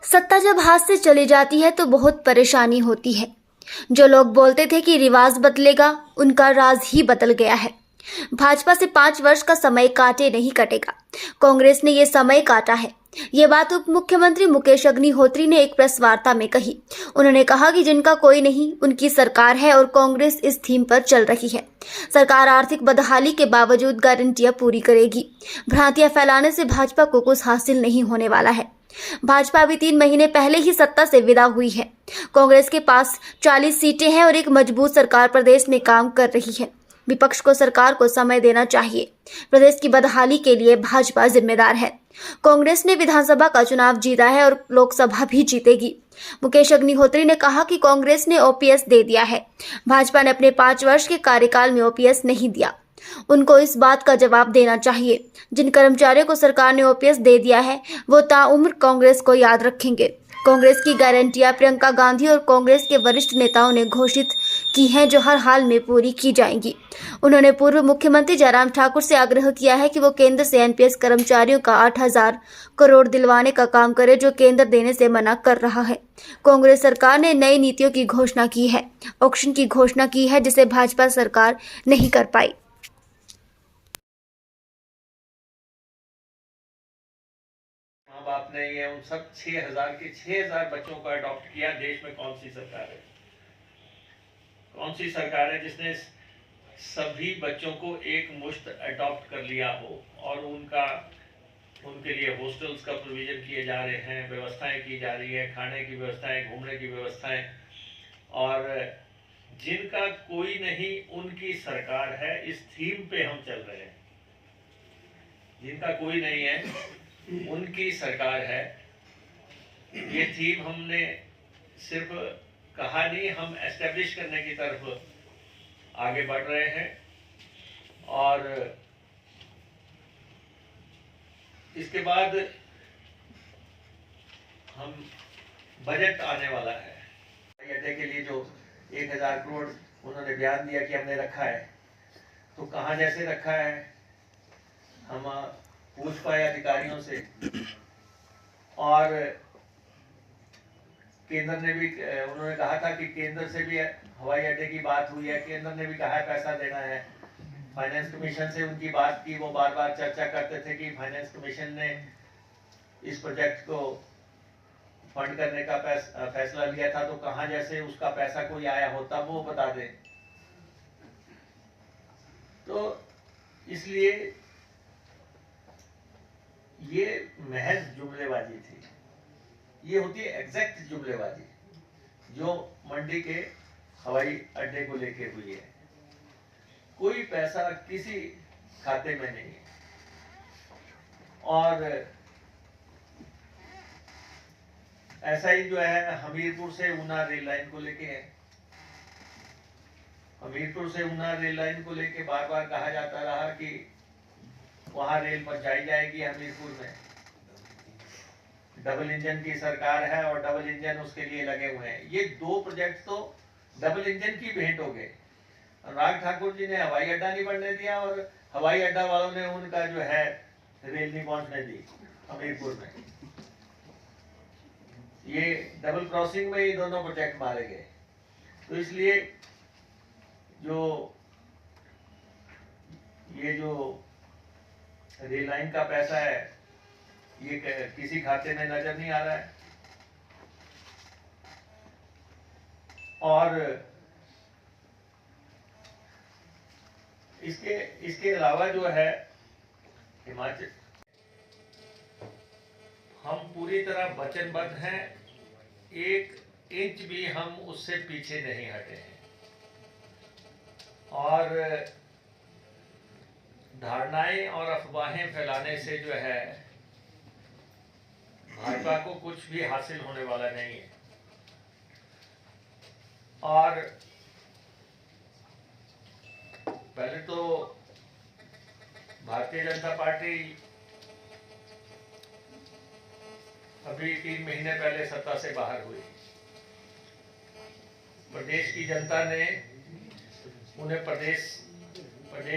सत्ता जब हाथ से चली जाती है तो बहुत परेशानी होती है। जो लोग बोलते थे कि रिवाज बदलेगा, उनका राज ही बदल गया है। भाजपा से 5 वर्ष का समय काटे नहीं कटेगा। कांग्रेस ने ये समय काटा है। ये बात उप मुख्यमंत्री मुकेश अग्निहोत्री ने एक प्रेस वार्ता में कही। उन्होंने कहा कि जिनका कोई नहीं, उनकी सरकार है और कांग्रेस इस थीम पर चल रही है। सरकार आर्थिक बदहाली के बावजूद गारंटियां पूरी करेगी। भ्रांतियां फैलाने से भाजपा को कुछ हासिल नहीं होने वाला है। भाजपा अभी 3 महीने पहले ही सत्ता से विदा हुई है। कांग्रेस के पास 40 सीटें हैं और एक मजबूत सरकार प्रदेश में काम कर रही है। विपक्ष को सरकार को समय देना चाहिए। प्रदेश की बदहाली के लिए भाजपा जिम्मेदार है। कांग्रेस ने विधानसभा का चुनाव जीता है और लोकसभा भी जीतेगी। मुकेश अग्निहोत्री ने कहा कि कांग्रेस ने ओपीएस दे दिया है। भाजपा ने अपने 5 वर्ष के कार्यकाल में ओपीएस नहीं दिया। उनको इस बात का जवाब देना चाहिए। जिन कर्मचारियों को सरकार ने ओपीएस दे दिया है, वो ताउम्र कांग्रेस को याद रखेंगे। कांग्रेस की गारंटियां प्रियंका गांधी और कांग्रेस के वरिष्ठ नेताओं ने घोषित की हैं, जो हर हाल में पूरी की जाएंगी। उन्होंने पूर्व मुख्यमंत्री जयराम ठाकुर से आग्रह किया है कि वो केंद्र से एनपीएस कर्मचारियों का 8,000 करोड़ दिलवाने का काम करे, जो केंद्र देने से मना कर रहा है। कांग्रेस सरकार ने नई नीतियों की घोषणा की है, ऑक्शन की घोषणा की है, जिसे भाजपा सरकार नहीं कर पाई। माँ बाप ने ये उन सब 6,000 के 6,000 बच्चों को अडॉप्ट किया। देश में कौन सी सरकार है, कौन सी सरकार है जिसने सभी बच्चों को एक मुश्त अडॉप्ट कर लिया हो और उनके लिए हॉस्टल्स का प्रोविजन किए जा रहे हैं, व्यवस्थाएं की जा रही है, खाने की व्यवस्थाएं, घूमने की व्यवस्थाएं, और जिनका कोई नहीं उनकी सरकार है। इस थीम पे हम चल रहे हैं। जिनका कोई नहीं है उनकी सरकार है। ये थीम हमने सिर्फ कहा नहीं, हम एस्टेब्लिश करने की तरफ आगे बढ़ रहे हैं। और इसके बाद हम बजट आने वाला है। अड्डे के लिए जो 1,000 करोड़ उन्होंने बयान दिया कि हमने रखा है, तो कहाँ जैसे रखा है हम पूछ पाए अधिकारियों से। और केंद्र ने भी, उन्होंने कहा था कि केंद्र से भी हवाई अड्डे की बात हुई है, केंद्र ने भी कहा है पैसा देना है। फाइनेंस कमीशन से उनकी बात की, वो बार बार चर्चा करते थे कि फाइनेंस कमीशन ने इस प्रोजेक्ट को फंड करने का फैसला लिया था, तो कहां जैसे उसका पैसा कोई आया हो तब वो बता दे। तो इसलिए ये महज जुमलेबाजी थी। ये होती है एग्जैक्ट जुमलेबाजी जो मंडी के हवाई अड्डे को लेके हुई है। कोई पैसा किसी खाते में नहीं है। और ऐसा ही जो है हमीरपुर से ऊना रेल लाइन को लेके है। हमीरपुर से ऊना रेल लाइन को लेके बार बार कहा जाता रहा कि वहां रेल पहुंचाई जाएगी हमीरपुर में। डबल इंजन की सरकार है और डबल इंजन उसके लिए लगे हुए हैं। ये 2 प्रोजेक्ट तो डबल इंजन की भेंट हो गए। अनुराग ठाकुर जी ने हवाई अड्डा नहीं बनने दिया और हवाई अड्डा वालों ने उनका जो है रेल नहीं पहुंचने दी हमीरपुर में। ये डबल क्रॉसिंग में ये दोनों प्रोजेक्ट मारे गए। तो इसलिए ये जो रेल लाइन का पैसा है ये किसी खाते में नजर नहीं आ रहा है। और इसके अलावा जो है हिमाचल, हम पूरी तरह वचनबद्ध हैं। 1 इंच भी हम उससे पीछे नहीं हटे हैं। और धारणाएं और अफवाहें फैलाने से जो है भाजपा को कुछ भी हासिल होने वाला नहीं है। और पहले तो भारतीय जनता पार्टी अभी 3 महीने पहले सत्ता से बाहर हुई। प्रदेश की जनता ने उन्हें प्रदेश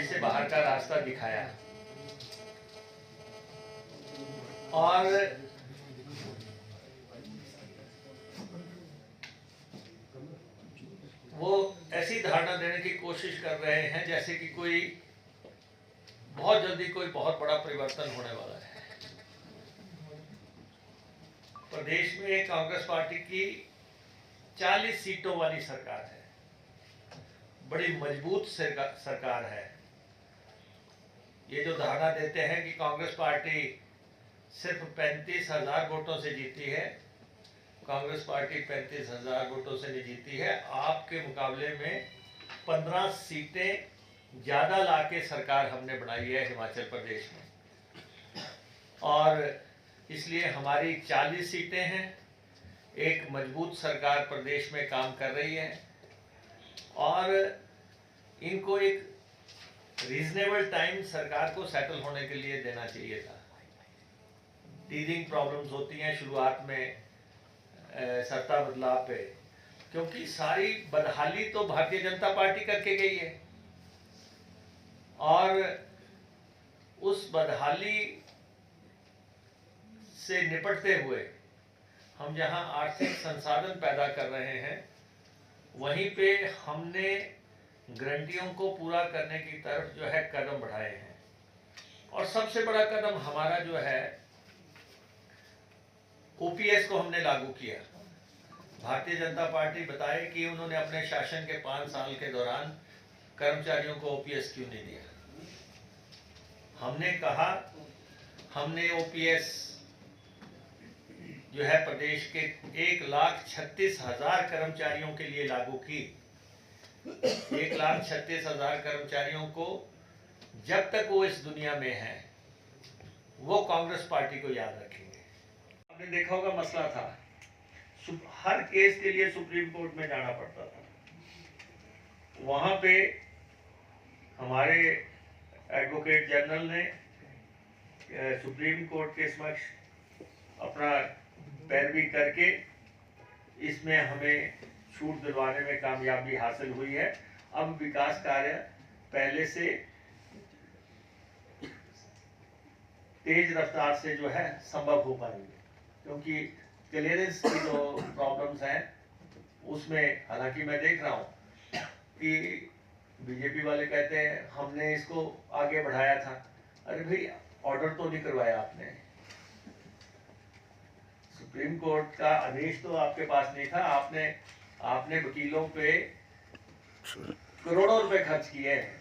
से बाहर का रास्ता दिखाया। और वो ऐसी धारणा देने की कोशिश कर रहे हैं जैसे कि कोई बहुत जल्दी कोई बहुत बड़ा परिवर्तन होने वाला है। प्रदेश में कांग्रेस पार्टी की 40 सीटों वाली सरकार है, बड़ी मजबूत सरकार है। ये जो धारणा देते हैं कि कांग्रेस पार्टी सिर्फ 35,000 वोटों से जीती है, कांग्रेस पार्टी 35,000 वोटों से नहीं जीती है। आपके मुकाबले में 15 सीटें ज्यादा लाके सरकार हमने बनाई है हिमाचल प्रदेश में, और इसलिए हमारी 40 सीटें हैं। एक मजबूत सरकार प्रदेश में काम कर रही है और इनको एक रीजनेबल टाइम सरकार को सेटल होने के लिए देना चाहिए था। टीजिंग प्रॉब्लम्स होती हैं शुरुआत में सत्ता बदलाव पे, क्योंकि सारी बदहाली तो भारतीय जनता पार्टी करके गई है और उस बदहाली से निपटते हुए हम जहां आर्थिक संसाधन पैदा कर रहे हैं, वहीं पे हमने गारंटियों को पूरा करने की तरफ जो है कदम बढ़ाए हैं। और सबसे बड़ा कदम हमारा जो है ओपीएस को हमने लागू किया। भारतीय जनता पार्टी बताए कि उन्होंने अपने शासन के 5 साल के दौरान कर्मचारियों को ओपीएस क्यों नहीं दिया। हमने कहा हमने ओपीएस जो है प्रदेश के 1,36,000 कर्मचारियों के लिए लागू की। 1,36,000 कर्मचारियों को जब तक वो इस दुनिया में है वो कांग्रेस पार्टी को याद रखेंगे। आपने देखा होगा मसला था, हर केस के लिए सुप्रीम कोर्ट में जाना पड़ता था। वहां पे हमारे एडवोकेट जनरल ने सुप्रीम कोर्ट के समक्ष अपना पैरवी करके इसमें हमें छूट दिलवाने में कामयाबी हासिल हुई है। अब विकास कार्य पहले से तेज रफ्तार से जो है संभव हो पाएंगे, क्योंकि क्लियरेंस की जो प्रॉब्लम्स हैं उसमें, हालांकि मैं देख रहा हूं कि बीजेपी वाले कहते हैं हमने इसको आगे बढ़ाया था। अरे भाई, ऑर्डर तो नहीं करवाया आपने, सुप्रीम कोर्ट का आदेश तो आपके पास नहीं था। आपने वकीलों पे करोड़ों रुपए खर्च किए हैं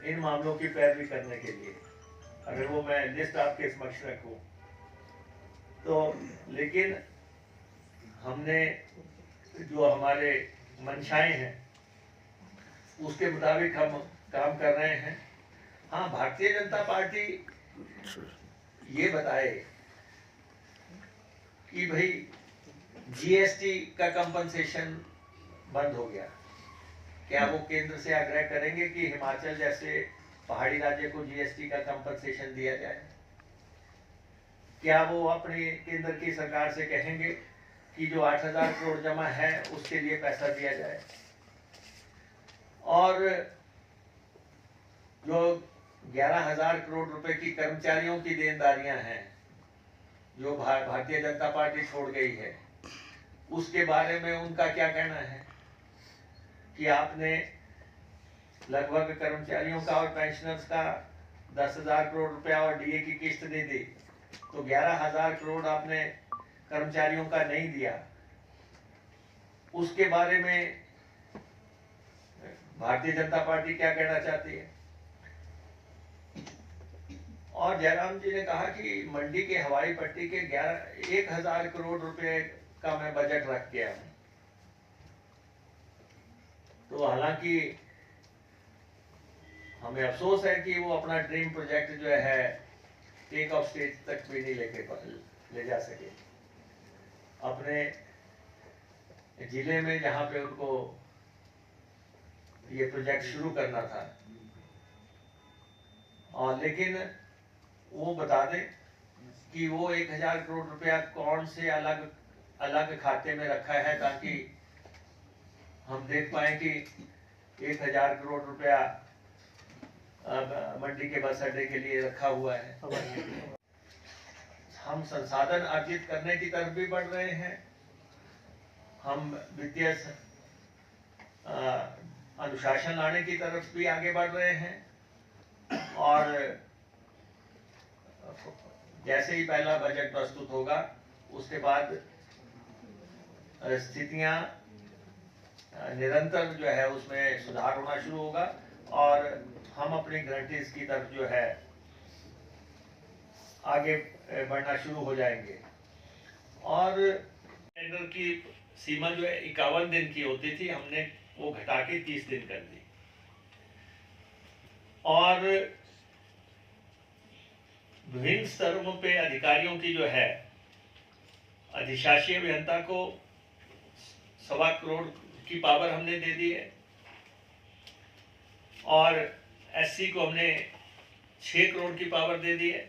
इन मामलों की पैरवी करने के लिए, अगर वो मैं लिस्ट आपके समक्ष रखूं तो। लेकिन हमने जो हमारे मंशाएं हैं उसके मुताबिक हम काम कर रहे हैं। हाँ, भारतीय जनता पार्टी ये बताए कि भाई जीएसटी का कंपनसेशन बंद हो गया, क्या वो केंद्र से आग्रह करेंगे कि हिमाचल जैसे पहाड़ी राज्य को जीएसटी का कंपनसेशन दिया जाए? क्या वो अपनी केंद्र की सरकार से कहेंगे कि जो 8,000 करोड़ जमा है उसके लिए पैसा दिया जाए? और जो 11,000 करोड़ रुपए की कर्मचारियों की देनदारियां हैं जो भारतीय जनता पार्टी छोड़ गई है, उसके बारे में उनका क्या कहना है कि आपने लगभग कर्मचारियों का और पेंशनर्स का 10,000 करोड़ रुपया और डीए की किस्त नहीं दी, तो 11,000 करोड़ आपने कर्मचारियों का नहीं दिया। उसके बारे में भारतीय जनता पार्टी क्या कहना चाहती है? और जयराम जी ने कहा कि मंडी के हवाई पट्टी के 1,000 करोड़ रुपए का मैं बजट रख गया हूं। तो हालांकि हमें अफसोस है कि वो अपना ड्रीम प्रोजेक्ट जो है टेक ऑफ स्टेज तक भी नहीं ले जा सके। अपने जिले में जहां पे उनको ये प्रोजेक्ट शुरू करना था, और लेकिन वो बता दें कि वो 1,000 करोड़ रुपया कौन से अलग अलग खाते में रखा है, ताकि हम देख पाए कि 1,000 करोड़ रुपया मंडी के बस अड्डे के लिए रखा हुआ है। हम संसाधन अर्जित करने की तरफ भी बढ़ रहे हैं। हम वित्तीय अनुशासन लाने की तरफ भी आगे बढ़ रहे हैं। और जैसे ही पहला बजट प्रस्तुत होगा उसके बाद स्थितियां निरंतर जो है उसमें सुधार होना शुरू होगा और हम अपनी गारंटीज की तरफ जो है आगे बढ़ना शुरू हो जाएंगे। और टेंडर की सीमा जो है 51 दिन की होती थी, हमने वो घटा के 30 दिन कर दी। और विभिन्न स्तरों पे अधिकारियों की जो है अधिशासी अभियंता को 1.25 करोड़ की पावर हमने दे दी है और एससी को हमने 6 करोड़ की पावर दे दी है।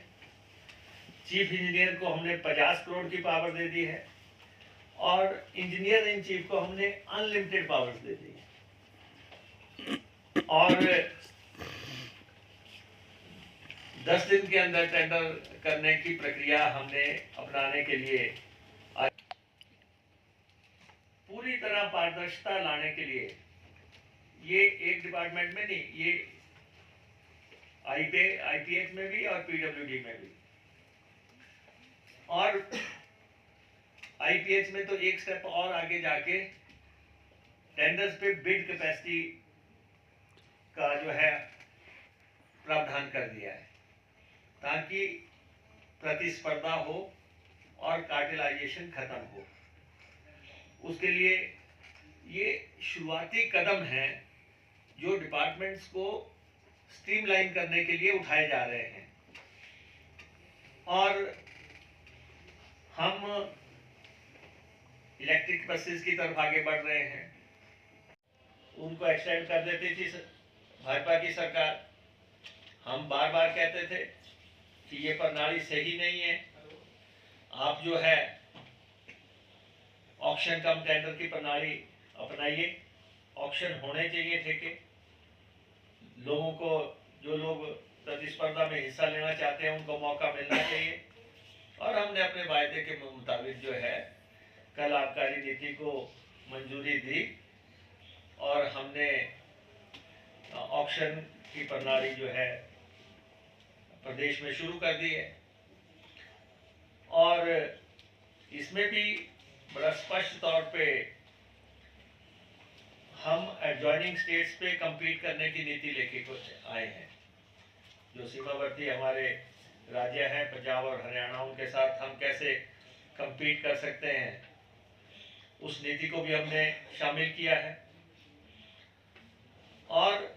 चीफ इंजीनियर को हमने 50 करोड़ की पावर दे दी है और इंजीनियर इन चीफ को हमने अनलिमिटेड पावर्स दे दी है। और 10 दिन के अंदर टेंडर करने की प्रक्रिया हमने अपनाने के लिए पूरी तरह पारदर्शिता लाने के लिए, ये एक डिपार्टमेंट में नहीं, ये आईपीएच में भी और पीडब्ल्यूडी में भी। और आईपीएच में तो एक स्टेप और आगे जाके टेंडर्स पे बिड कैपेसिटी का जो है प्रावधान कर दिया है ताकि प्रतिस्पर्धा हो और कार्टेलाइजेशन खत्म हो। उसके लिए ये शुरुआती कदम हैं जो डिपार्टमेंट्स को स्ट्रीमलाइन करने के लिए उठाए जा रहे हैं। और हम इलेक्ट्रिक बसेस की तरफ आगे बढ़ रहे हैं। उनको एक्सटेंड कर देती थी भाजपा की सरकार। हम बार बार कहते थे कि ये प्रणाली सही नहीं है, आप जो है ऑक्शन कम टेंडर की प्रणाली अपनाइए। ऑक्शन होने चाहिए ठेके, लोगों को, जो लोग प्रतिस्पर्धा में हिस्सा लेना चाहते हैं उनको मौका मिलना चाहिए। और हमने अपने वायदे के मुताबिक जो है कल आबकारी नीति को मंजूरी दी और हमने ऑक्शन की प्रणाली जो है प्रदेश में शुरू कर दी है। और इसमें भी बड़ा स्पष्ट तौर पे हम एडजॉइनिंग स्टेट्स पे compete करने की नीति लेके आए हैं। जो सीमावर्ती हमारे राज्य हैं पंजाब और हरियाणा, उनके साथ हम कैसे compete कर सकते हैं, उस नीति को भी हमने शामिल किया है। और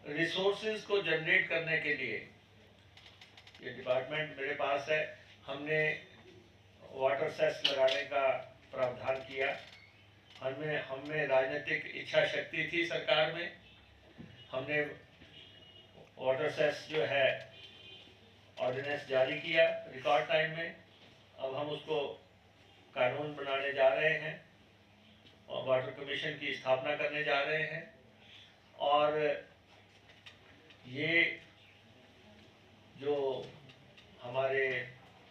रिसोर्सेज को जनरेट करने के लिए ये डिपार्टमेंट मेरे पास है, हमने वाटर सेस लगाने का प्रावधान किया। हमें राजनीतिक इच्छा शक्ति थी सरकार में, हमने वाटर सेस जो है ऑर्डिनेंस जारी किया रिकॉर्ड टाइम में। अब हम उसको कानून बनाने जा रहे हैं और वाटर कमीशन की स्थापना करने जा रहे हैं। और ये जो हमारे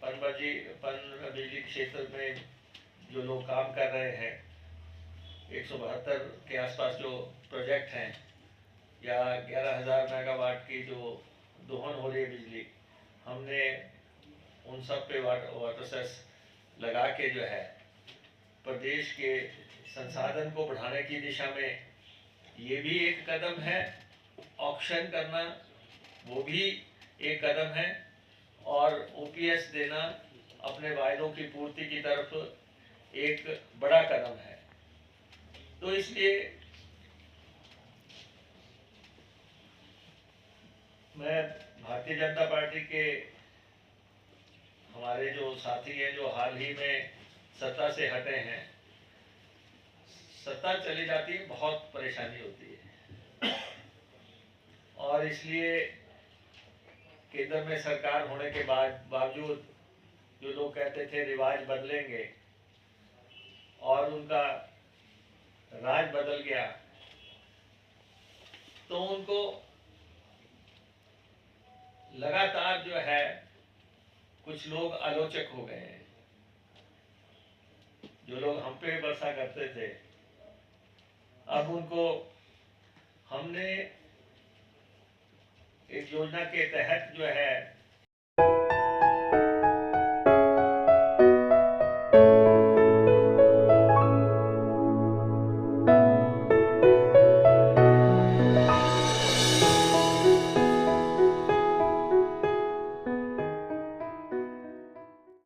पन बिजली क्षेत्र में जो लोग काम कर रहे हैं, 172 के आसपास जो प्रोजेक्ट हैं या 11,000 मेगावाट की जो दोहन हो रही है बिजली, हमने उन सब पे वाटर सेस लगा के जो है प्रदेश के संसाधन को बढ़ाने की दिशा में ये भी एक कदम है। ऑक्शन करना वो भी एक कदम है और ओपीएस देना अपने वायदों की पूर्ति की तरफ एक बड़ा कदम है। तो इसलिए मैं भारतीय जनता पार्टी के हमारे जो साथी हैं जो हाल ही में सत्ता से हटे हैं, सत्ता चली जाती है बहुत परेशानी होती है और इसलिए केंद्र में सरकार होने के बावजूद जो लोग कहते थे रिवाज बदलेंगे और उनका राज बदल गया, तो उनको लगातार जो है कुछ लोग आलोचक हो गए हैं जो लोग हम पे भरोसा करते थे, अब उनको हमने एक योजना के तहत जो है